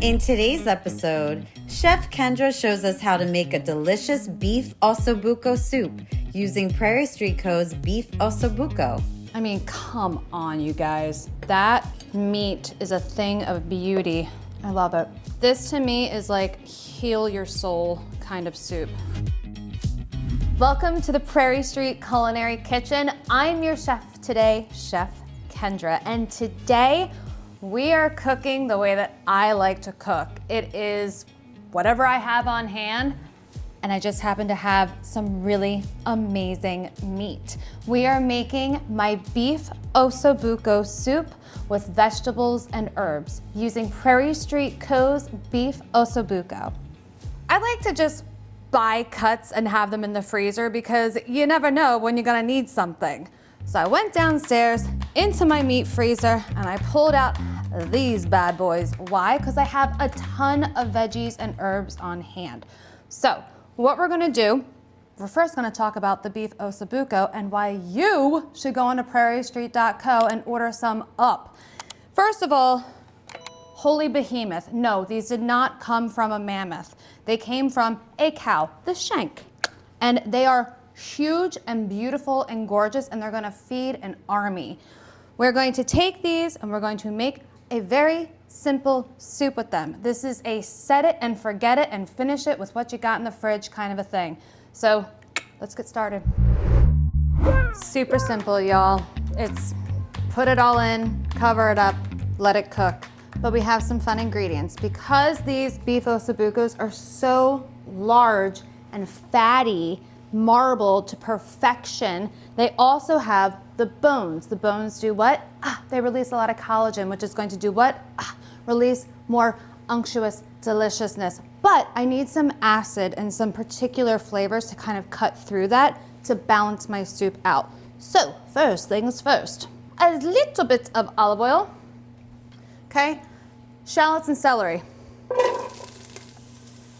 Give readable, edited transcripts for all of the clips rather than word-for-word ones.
In today's episode, Chef Kendra shows us how to make a delicious Beef Osso Bucco Soup using Prairie Street Co's Beef Osso Bucco. I mean, come on, you guys. That meat is a thing of beauty. I love it. This to me is like heal your soul kind of soup. Welcome to the Prairie Street Culinary Kitchen. I'm your chef today, Chef Kendra, and today we are cooking the way that I like to cook. It is whatever I have on hand, and I just happen to have some really amazing meat. We are making my Beef Osso Bucco Soup with vegetables and herbs using Prairie Street Co's Beef Osso Bucco. I like to just buy cuts and have them in the freezer because you never know when you're gonna need something. So I went downstairs into my meat freezer and I pulled out these bad boys. Why? Because I have a ton of veggies and herbs on hand. So what we're gonna do, we're first gonna talk about the Beef Osso Bucco and why you should go on to prairiestreet.co and order some up. First of all, holy behemoth. No, these did not come from a mammoth. They came from a cow, the shank. And they are huge and beautiful and gorgeous, and they're gonna feed an army. We're going to take these and we're going to make a very simple soup with them. This is a set it and forget it and finish it with what you got in the fridge kind of a thing. So let's get started. Super simple, y'all. It's put it all in, cover it up, let it cook. But we have some fun ingredients. Because these Beef Osso Buccos are so large and fatty, marbled to perfection, they also have the bones. The bones do what? They release a lot of collagen, which is going to do what? Release more unctuous deliciousness. But I need some acid and some particular flavors to kind of cut through that to balance my soup out. So first things first, a little bit of olive oil, okay? Shallots and celery.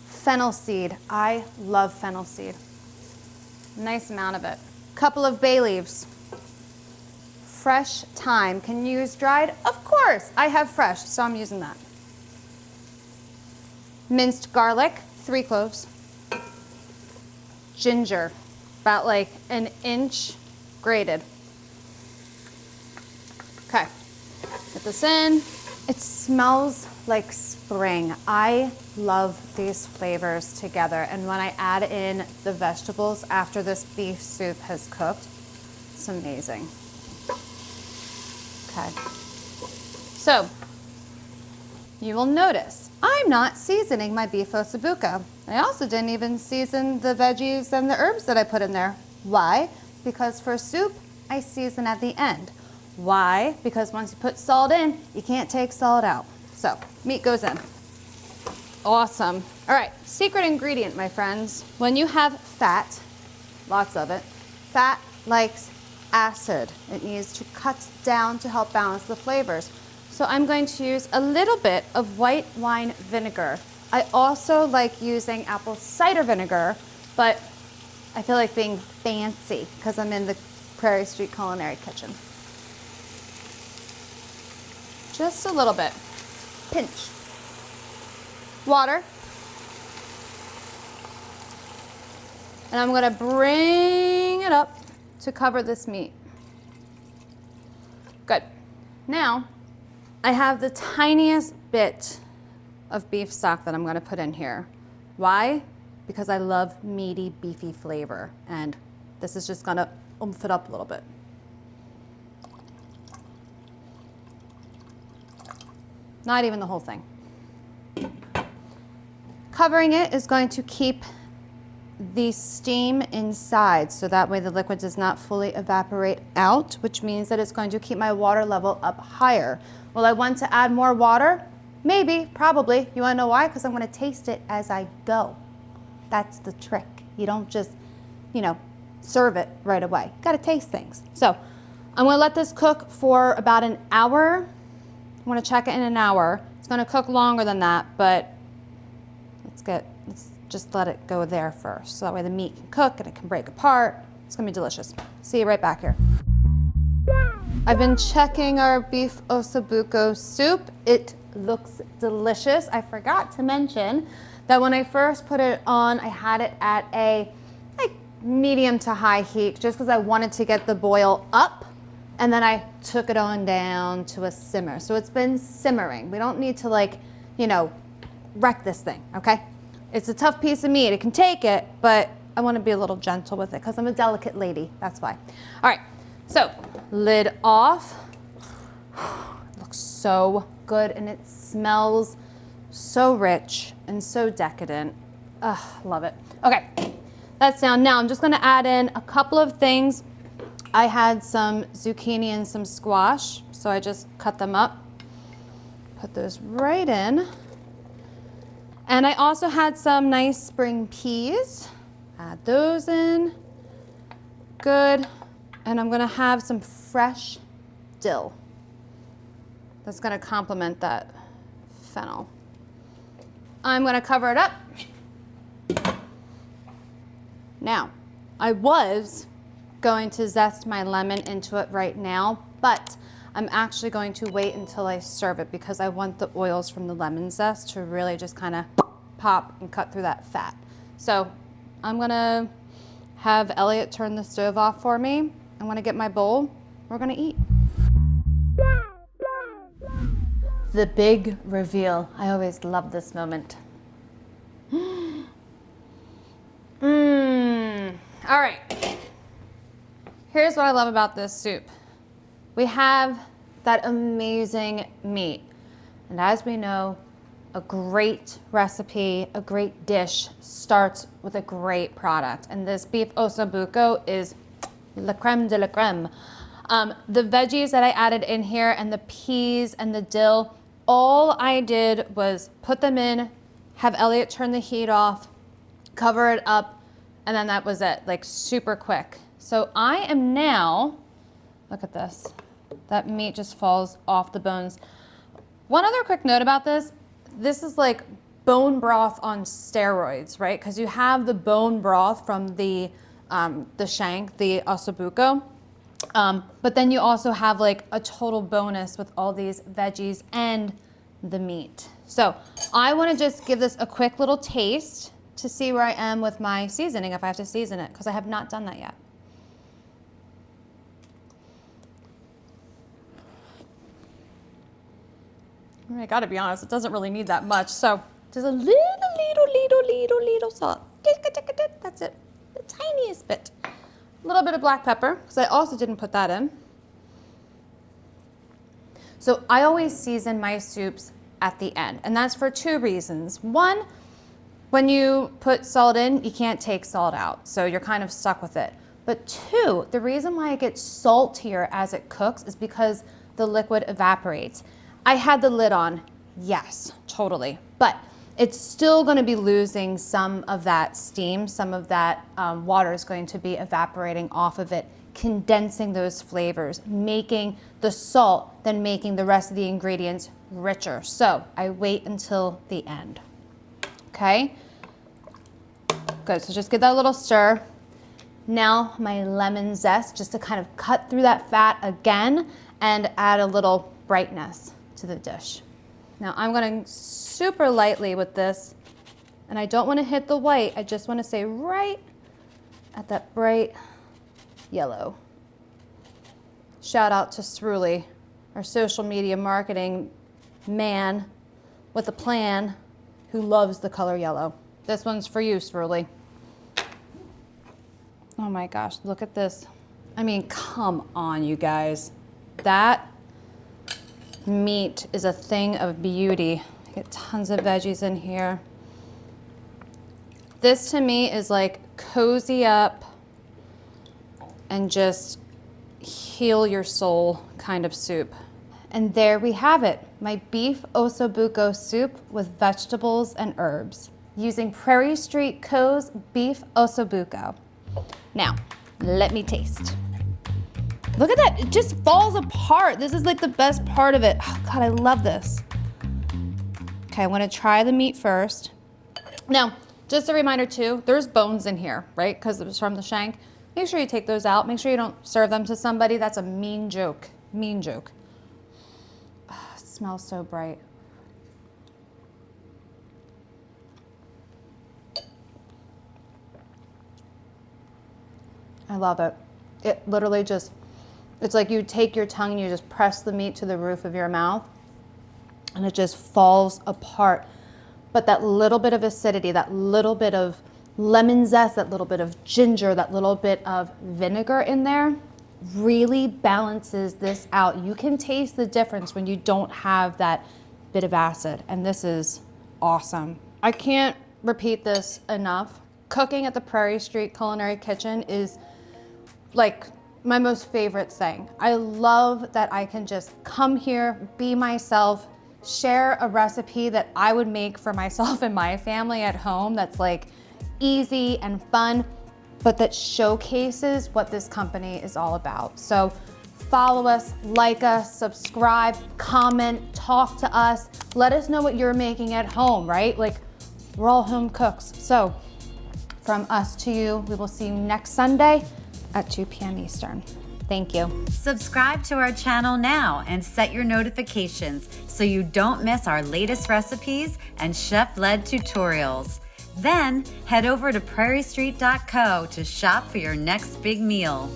Fennel seed, I love fennel seed. Nice amount of it. Couple of bay leaves. Fresh thyme. Can you use dried? Of course, I have fresh, so I'm using that. Minced garlic, 3 cloves. Ginger, about like an inch grated. Okay, get this in. It smells like spring. I love these flavors together, and when I add in the vegetables after this beef soup has cooked, it's amazing. Okay, so you will notice I'm not seasoning my Beef Osso Bucco. I also didn't even season the veggies and the herbs that I put in there. Why? Because for soup, I season at the end. Why? Because once you put salt in, you can't take salt out. So, meat goes in. Awesome. All right, secret ingredient, my friends. When you have fat, lots of it, fat likes acid. It needs to cut down to help balance the flavors. So I'm going to use a little bit of white wine vinegar. I also like using apple cider vinegar, but I feel like being fancy because I'm in the Prairie Street Culinary Kitchen. Just a little bit. Pinch. Water. And I'm gonna bring it up to cover this meat. Good. Now, I have the tiniest bit of beef stock that I'm gonna put in here. Why? Because I love meaty, beefy flavor. And this is just gonna oomph it up a little bit. Not even the whole thing. Covering it is going to keep the steam inside, so that way the liquid does not fully evaporate out, which means that it's going to keep my water level up higher. Will I want to add more water? Maybe, probably. You wanna know why? Because I'm gonna taste it as I go. That's the trick. You don't just, serve it right away. You gotta taste things. So I'm gonna let this cook for about an hour. I want to check it in an hour. It's going to cook longer than that, but let's just let it go there first. So that way the meat can cook and it can break apart. It's going to be delicious. See you right back here. I've been checking our Beef Osso Bucco soup. It looks delicious. I forgot to mention that when I first put it on, I had it at a like medium to high heat just because I wanted to get the boil up, and then I took it on down to a simmer. So it's been simmering. We don't need to like, you know, wreck this thing, okay? It's a tough piece of meat. It can take it, but I want to be a little gentle with it because I'm a delicate lady. That's why. All right, so lid off. It looks so good and it smells so rich and so decadent. Ugh, love it. Okay, that's down. Now I'm just gonna add in a couple of things. I had some zucchini and some squash, so I just cut them up, put those right in. And I also had some nice spring peas. Add those in. Good. And I'm gonna have some fresh dill. That's gonna complement that fennel. I'm gonna cover it up. Now, I was going to zest my lemon into it right now, but I'm actually going to wait until I serve it because I want the oils from the lemon zest to really just kind of pop and cut through that fat. So I'm gonna have Elliot turn the stove off for me. I'm gonna get my bowl. We're gonna eat. The big reveal. I always love this moment. All right. Here's what I love about this soup. We have that amazing meat. And as we know, a great recipe, a great dish starts with a great product. And this beef osso bucco is la creme de la creme. The veggies that I added in here and the peas and the dill, all I did was put them in, have Elliot turn the heat off, cover it up, and then that was it, like super quick. So I am now, look at this, that meat just falls off the bones. One other quick note about this is like bone broth on steroids, right? Because you have the bone broth from the shank, the osso bucco, but then you also have like a total bonus with all these veggies and the meat. So I want to just give this a quick little taste to see where I am with my seasoning, if I have to season it, because I have not done that yet. I gotta be honest, it doesn't really need that much. So just a little salt. That's it, the tiniest bit. A little bit of black pepper, because I also didn't put that in. So I always season my soups at the end, and that's for two reasons. One, when you put salt in, you can't take salt out, so you're kind of stuck with it. But two, the reason why it gets saltier as it cooks is because the liquid evaporates. I had the lid on, yes, totally, but it's still going to be losing some of that steam, some of that water is going to be evaporating off of it, condensing those flavors, making the salt, then making the rest of the ingredients richer. So I wait until the end. Okay, good, so just give that a little stir. Now my lemon zest, just to kind of cut through that fat again and add a little brightness to the dish. Now I'm going super lightly with this, and I don't want to hit the white, I just want to stay right at that bright yellow. Shout out to Sruli, our social media marketing man with a plan, who loves the color yellow. This one's for you, Sruli. Oh my gosh, look at this. I mean, come on, you guys. That meat is a thing of beauty. Get tons of veggies in here. This to me is like cozy up and just heal your soul kind of soup. And there we have it, my beef osso bucco soup with vegetables and herbs using Prairie Street Co.'s beef osso bucco. Now, let me taste. Look at that, it just falls apart. This is like the best part of it. Oh God, I love this. Okay, I'm gonna try the meat first. Now, just a reminder too, there's bones in here, right? Because it was from the shank. Make sure you take those out. Make sure you don't serve them to somebody. That's a mean joke, mean joke. Oh, it smells so bright. I love it. It literally just, it's like you take your tongue and you just press the meat to the roof of your mouth and it just falls apart. But that little bit of acidity, that little bit of lemon zest, that little bit of ginger, that little bit of vinegar in there really balances this out. You can taste the difference when you don't have that bit of acid, and this is awesome. I can't repeat this enough. Cooking at the Prairie Street Culinary Kitchen is like my most favorite thing. I love that I can just come here, be myself, share a recipe that I would make for myself and my family at home that's like easy and fun, but that showcases what this company is all about. So follow us, like us, subscribe, comment, talk to us. Let us know what you're making at home, right? Like, we're all home cooks. So from us to you, we will see you next Sunday at 2 p.m. Eastern. Thank you. Subscribe to our channel now and set your notifications so you don't miss our latest recipes and chef-led tutorials. Then head over to prairiestreet.co to shop for your next big meal.